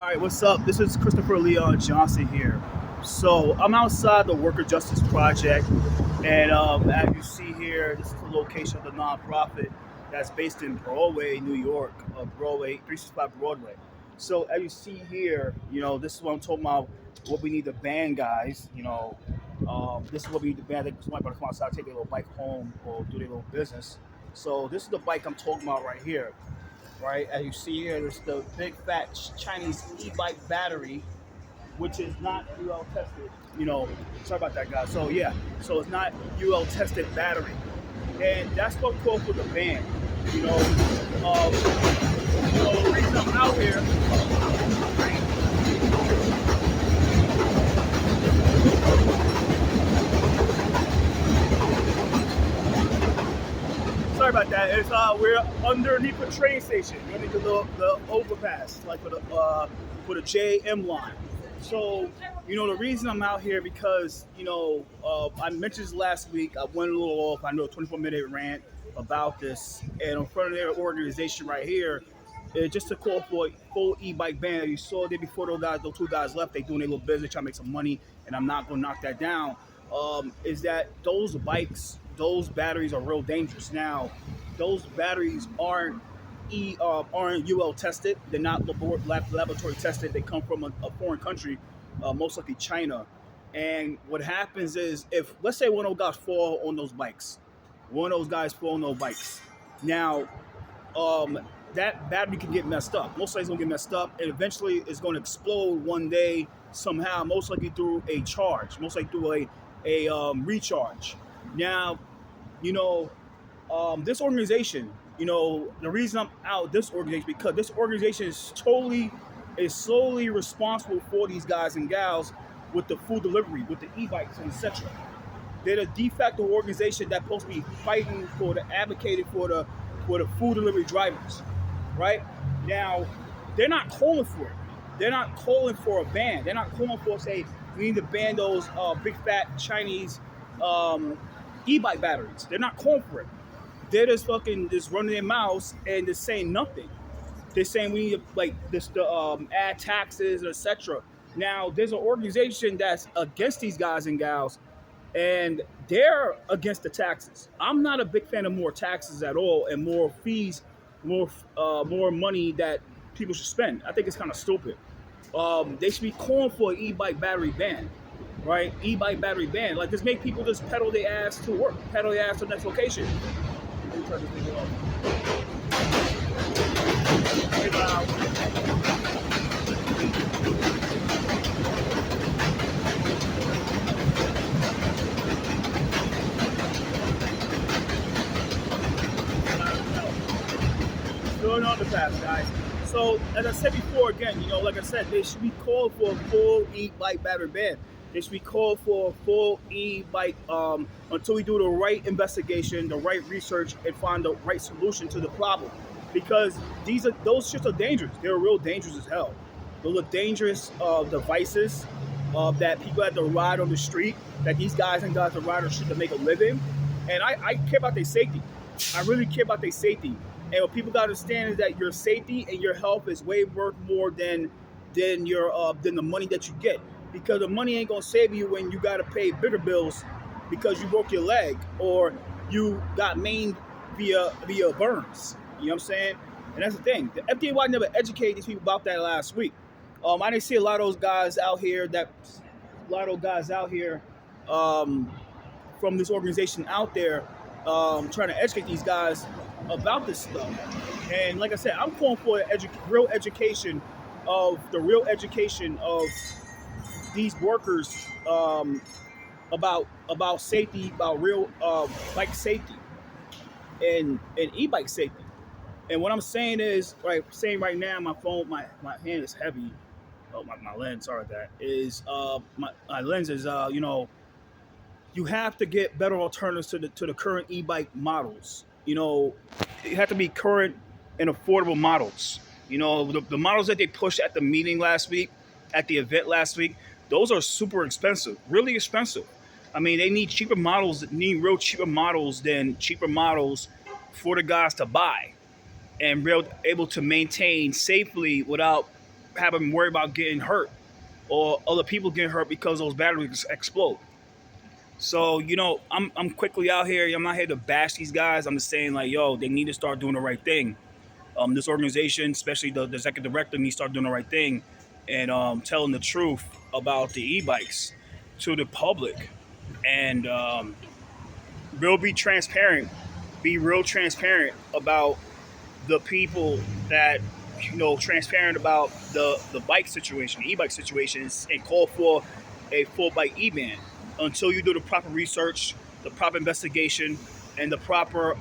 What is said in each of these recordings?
All right, what's up? This is Christopherleonjohnson here. So I'm outside the Worker Justice Project, and as you see here, this is the location of the nonprofit that's based in Broadway, New York, Broadway, 365 Broadway. So as you see here, this is what I'm talking about. What we need to ban, guys. This is what we need to ban. I think somebody better come outside, take their little bike home, or do their little business. So this is the bike I'm talking about right here, right? As you see here, there's the big fat Chinese e-bike battery, which is not UL tested. Sorry about that, guys. So yeah, so it's not UL tested battery, and that's what called for the ban. Um, the reason I'm out here. Sorry about that. It's we're underneath the train station. We're underneath the overpass, like for the JM line. So, the reason I'm out here because I mentioned this last week. I went a little off. I know a 24-minute rant about this, and in front of their organization right here, just to call for a full e-bike ban. You saw there before those two guys left. They doing their little business, trying to make some money, and I'm not going to knock that down. Is that those bikes, those batteries are real dangerous. Now, those batteries aren't UL tested. They're not laboratory tested. They come from a foreign country, most likely China. And what happens is, if let's say one of those guys fall on those bikes, now that battery can get messed up. Most likely it's gonna get messed up, and eventually it's gonna explode one day somehow. Most likely through a charge. Most likely through a recharge. Now, this organization. The reason I'm out this organization because this organization is solely responsible for these guys and gals with the food delivery, with the e-bikes and etc. They're the de facto organization that's supposed to be fighting advocating for the food delivery drivers, right? Now, they're not calling for it. They're not calling for a ban. They're not calling for say we need to ban those big fat Chinese e-bike batteries. They're not calling for it. They're just running their mouths and just saying nothing. They're saying we need to add taxes, etc. Now, there's an organization that's against these guys and gals, and they're against the taxes. I'm not a big fan of more taxes at all and more fees, more money that people should spend. I think it's kind of stupid. They should be calling for an e-bike battery ban, right? E-bike battery ban. Like, just make people just pedal their ass to work, pedal their ass to the next location. Let me turn this thing off. Very loud. Still an underpass, guys. So, as I said before, again, like I said, they should be called for a full e-bike battery ban. They should be called for a full e-bike until we do the right investigation, the right research, and find the right solution to the problem. Because those shits are dangerous. They're real dangerous as hell. Those are dangerous devices that people have to ride on the street, that these guys and gals have to ride on the street to make a living. And I care about their safety. I really care about their safety. And what people got to understand is that your safety and your health is way worth more than the money that you get. Because the money ain't gonna save you when you gotta pay bigger bills because you broke your leg or you got maimed via burns. You know what I'm saying? And that's the thing. The FDNY never educated these people about that last week. I didn't see a lot of those guys out here from this organization out there trying to educate these guys about this stuff. And like I said, I'm calling for real education of these workers about safety, about real bike safety and e-bike safety. And what I'm saying is, right now, my phone, my hand is heavy. Oh, my lens, sorry about that. Is my lens is you have to get better alternatives to the current e-bike models. You have to be current and affordable models. The models that they pushed at the meeting last week, at the event last week, those are super expensive, really expensive. I mean, they need cheaper models, real cheaper models than cheaper models for the guys to buy and able to maintain safely without have them worry about getting hurt or other people getting hurt because those batteries explode. So, I'm quickly out here. I'm not here to bash these guys. I'm just saying, like, yo, they need to start doing the right thing. This organization, especially the executive director, needs to start doing the right thing and telling the truth about the e-bikes to the public. And be transparent. Be real transparent about the people that, transparent about the bike situation, the e-bike situations, and call for a full bike e-ban until you do the proper research, the proper investigation, and the proper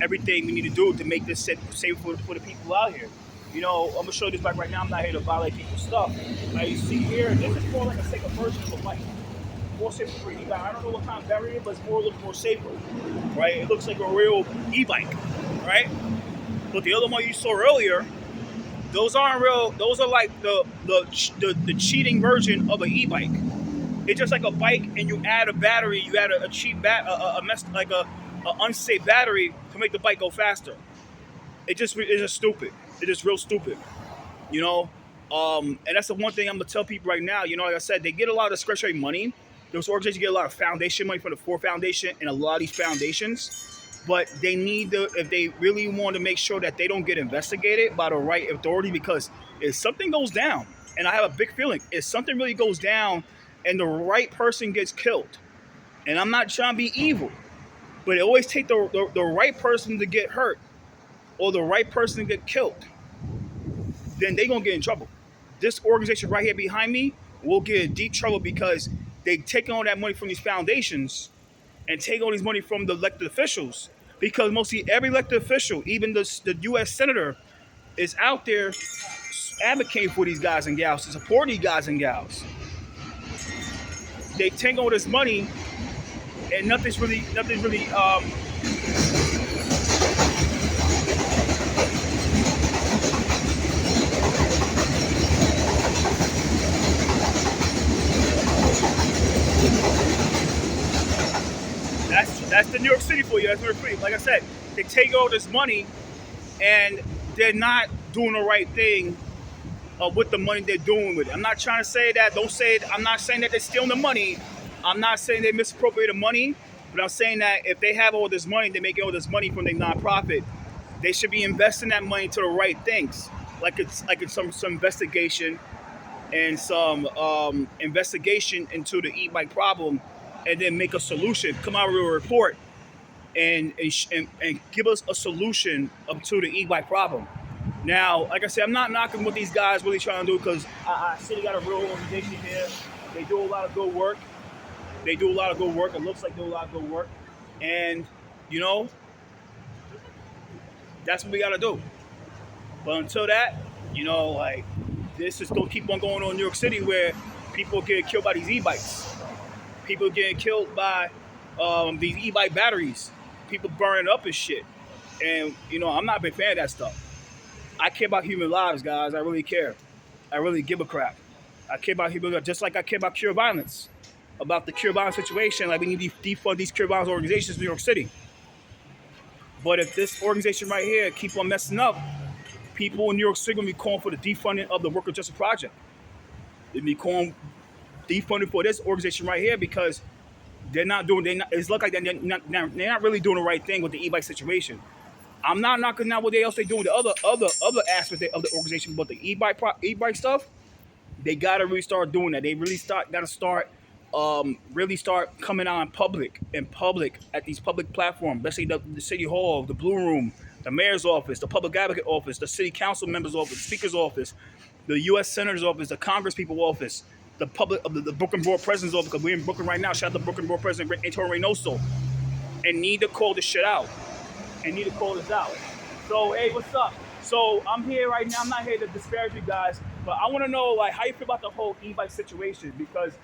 everything we need to do to make this safe for the people out here. I'm gonna show you this bike right now. I'm not here to violate people's stuff. Now you see here, this is more like a safer version of a bike. More safer for e-bike. I don't know what kind of battery it is, but it's looks more safer, right? It looks like a real e-bike, right? But the other one you saw earlier, those aren't real. Those are like the cheating version of an e-bike. It's just like a bike, and you add a battery. You add a cheap a unsafe battery to make the bike go faster. It's just stupid. It's just real stupid, And that's the one thing I'm gonna tell people right now. Like I said, they get a lot of discretionary money. Those organizations get a lot of foundation money from the Ford Foundation and a lot of these foundations. But they need to, if they really want to make sure that they don't get investigated by the right authority, because if something goes down, and I have a big feeling, if something really goes down and the right person gets killed, and I'm not trying to be evil, but it always takes the right person to get hurt or the right person to get killed, then they're going to get in trouble. This organization right here behind me will get in deep trouble because they take all that money from these foundations and take all this money from the elected officials, because mostly every elected official, even the U.S. Senator, is out there advocating for these guys and gals, to support these guys and gals. They take all this money and nothing's really That's the New York City for you. That's New York City. Like I said, they take all this money and they're not doing the right thing with the money they're doing with it. I'm not trying to say that. Don't say it. I'm not saying that they're stealing the money. I'm not saying they misappropriated money. But I'm saying that if they have all this money, they make all this money from their nonprofit, they should be investing that money to the right things. Like it's some investigation and some investigation into the e-bike problem, and then make a solution. Come out with a report and give us a solution to the e-bike problem. Now, like I said, I'm not knocking what these guys really trying to do, because I see they got a real organization here. They do a lot of good work. It looks like they do a lot of good work. And, that's what we got to do. But until that, this is going to keep on going on in New York City, where people get killed by these e-bikes. People getting killed by these e-bike batteries. People burning up and shit. And, I'm not a big fan of that stuff. I care about human lives, guys. I really care. I really give a crap. I care about human lives, just like I care about cure violence. About the cure violence situation. Like, we need to defund these cure violence organizations in New York City. But if this organization right here keep on messing up, people in New York City are going to be calling for the defunding of the Worker Justice Project. They'll be calling defunding for this organization right here, because it's look like they're not really doing the right thing with the e-bike situation. I'm not knocking out what else they do with the other aspects of the organization, but the e-bike stuff, they gotta really start doing that. They really gotta start coming out in public at these public platforms, especially the city hall, the Blue Room, the mayor's office, the public advocate office, the city council member's office, the speaker's office, the U.S. senator's office, the Congress people's office, the Brooklyn Borough President's office, because we're in Brooklyn right now. Shout out to Brooklyn Borough President Antonio Reynoso, and need to call this shit out. So, hey, what's up? So, I'm here right now. I'm not here to disparage you guys, but I want to know, how you feel about the whole e-bike situation, because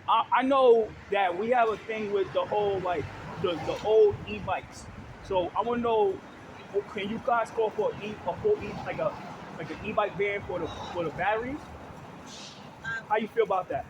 I know that we have a thing with the whole, the old e-bikes. So, I want to know, can you guys call for an e-bike ban for the batteries? How you feel about that?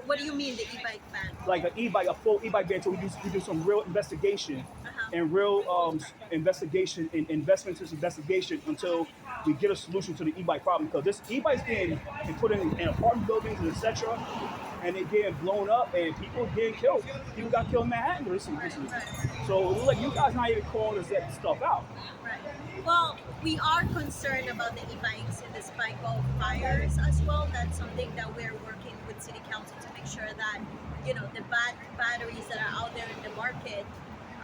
What do you mean, the e-bike ban? Like a full e-bike ban, so we do some real investigation and real investigation and investment into investigation until we get a solution to the e-bike problem, because this e-bike's getting put in apartment buildings and etc. And it getting blown up and people getting killed. People got killed in Manhattan recently. So it looks like you guys not even calling us that stuff out. Right. Well, we are concerned about the e-bikes and the spike of fires as well. That's something that we're working with City Council to make sure that, you know, the batteries that are out there in the market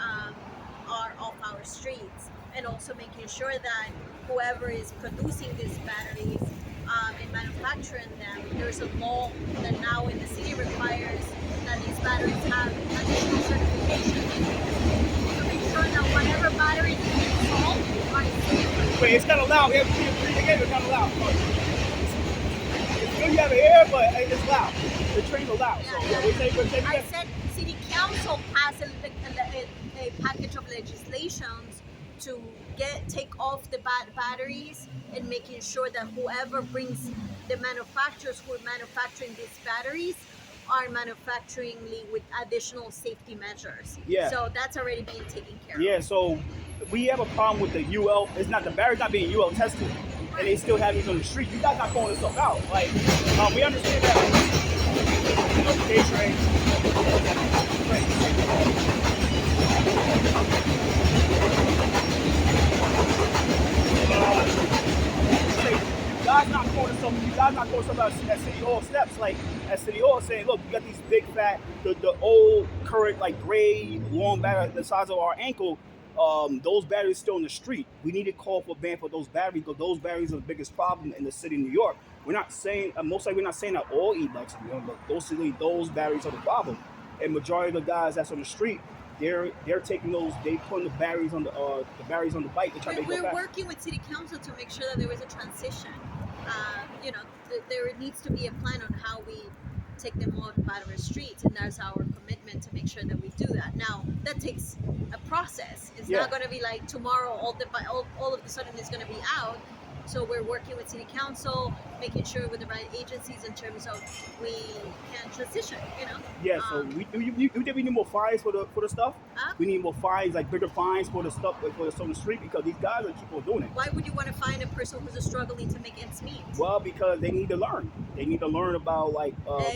are off our streets, and also making sure that whoever is producing these batteries and manufacturing them, there's a law that now in the city requires that these batteries have additional certification to make sure that whatever batteries being sold are safe. Wait, it's not allowed. We have to read the game. It's not allowed. It's good you have it here, but it's loud. The train's are loud. So I said City Council passed a package of legislations to take off the batteries and making sure that whoever brings the manufacturers who are manufacturing these batteries are manufacturing with additional safety measures. Yeah. So that's already being taken care of. Yeah, so we have a problem with the UL. It's not the battery's not being UL tested, and they still have these on the street. You guys not calling this stuff out. Like, we understand that. Okay, Trey. You guys not calling stuff out at City Hall steps, like at City Hall saying, look, you got these big fat, the old current like gray long battery the size of our ankle. Those batteries still in the street. We need to call for a ban for those batteries, because those batteries are the biggest problem in the city of New York. We're not saying, most likely we're not saying that all e-bikes are, but those batteries are the problem. And majority of the guys that's on the street, they're taking those, they putting the batteries on the batteries on the bike. We're working with City Council to make sure that there is a transition. There needs to be a plan on how we take them off out of our streets, and that's our commitment to make sure that we do that. Now, that takes a process. It's not going to be like tomorrow all of a sudden it's going to be out. So we're working with City Council, making sure with the right agencies in terms of we can transition, you know? Yeah, so we need more fines for the stuff. We need more fines, like bigger fines for the stuff for the on the street, because these guys are keep on doing it. Why would you want to find a person who's struggling to make ends meet? Well, because they need to learn. They need to learn about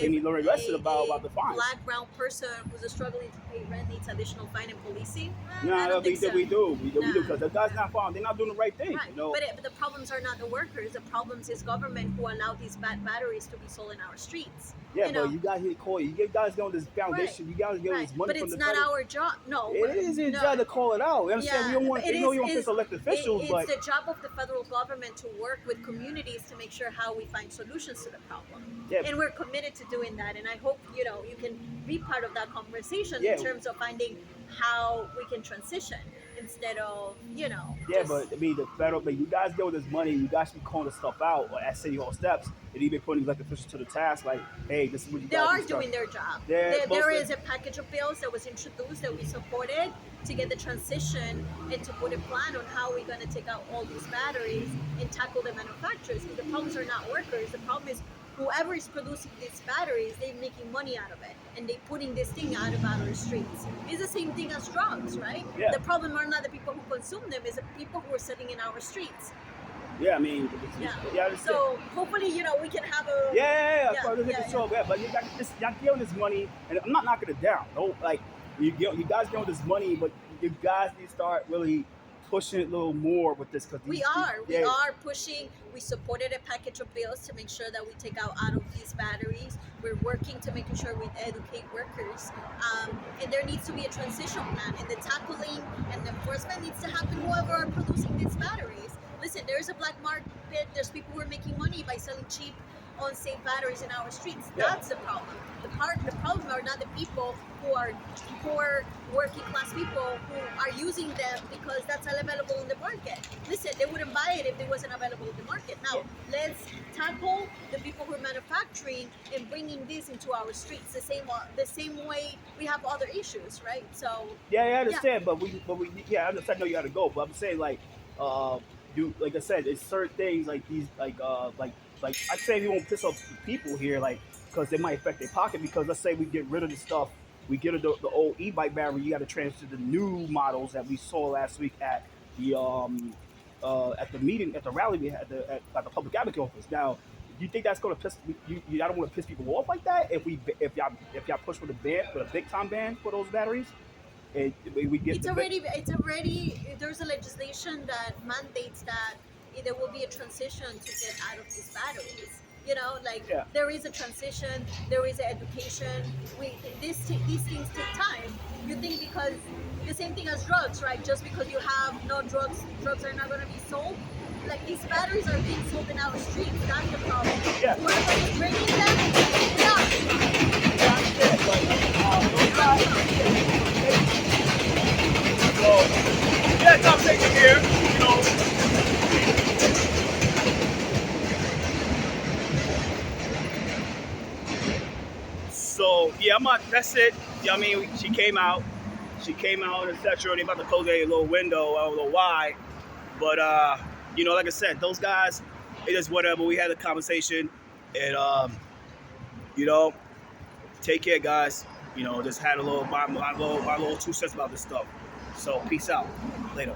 they need to learn a lesson about the fines. Black, brown person who's struggling to pay rent needs additional fine and policing? No, we do, because the guys not following. They're not doing the right thing. Right. You know? But the problems are not the workers. The problems is government who allow these batteries to be sold in our streets. Yeah, but you guys need to call you. You guys know this foundation. Right. You guys get this money but from the it's not federal. our job. No, It is your job to call it out. You understand? We don't want. You don't piss elected officials, it's the job of the federal government to work with communities to make sure how we find solutions to the problem. Yeah. And we're committed to doing that. And I hope you can be part of that conversation in terms of finding how we can transition instead of Yeah, but I mean the federal. But you guys get this money. You guys should be calling this stuff out at City Hall steps, and even putting elected officials to the task. Like, hey, this is what you guys. They are doing their job. There is a package of bills that was introduced that we supported to get the transition and to put a plan on how we're going to take out all these batteries and tackle the manufacturers. Because the problems are not workers. The problem is whoever is producing these batteries, they're making money out of it, and they're putting this thing out of our streets. It's the same thing as drugs, right? Yeah. The problem are not the people who consume them, it's the people who are sitting in our streets. Yeah, I mean, so hopefully, we can have a but you y'all giving this money, and I'm not knocking it down. No, like you guys giving this money, but you guys need to start really pushing it a little more with this, because we are pushing. We supported a package of bills to make sure that we take out of these batteries. We're working to make sure we educate workers, and there needs to be a transition plan, and the tackling and the enforcement needs to happen whoever are producing these batteries. Listen, there's a black market. There's people who are making money by selling cheap, unsafe batteries in our streets. That's the problem. The problem are not the people who are poor, working class people who are using them because that's available in the market. Listen, they wouldn't buy it if it wasn't available in the market. Now, let's tackle the people who are manufacturing and bringing this into our streets the same way we have other issues, right? So I understand, but we I understand. I know you got to go, but I'm saying like I said, it's certain things like these like I say we won't piss off the people here, like, because they might affect their pocket, because let's say we get rid of the stuff We get the old e-bike battery. You got to transfer to the new models that we saw last week at the meeting at the rally we had at the public advocate office. Now, do you think that's going to piss you? I don't want to piss people off like that. If y'all push for the ban for the big time ban for those batteries, and we get It's already there's a legislation that mandates that there will be a transition to get out of these batteries. Like yeah. there is a transition, there is education. These things take time. You think because the same thing as drugs, right? Just because you have no drugs are not going to be sold. Like these batteries are being sold in our streets. That's the problem. Yeah. Whoever is bringing them, So, yeah, conversation here, So yeah, that's it. I mean, she came out and etc. And they about to close a little window. I don't know why, but like I said, those guys, it is whatever. We had a conversation, and take care, guys. Just had a little my little 2 cents about this stuff. So peace out. Later.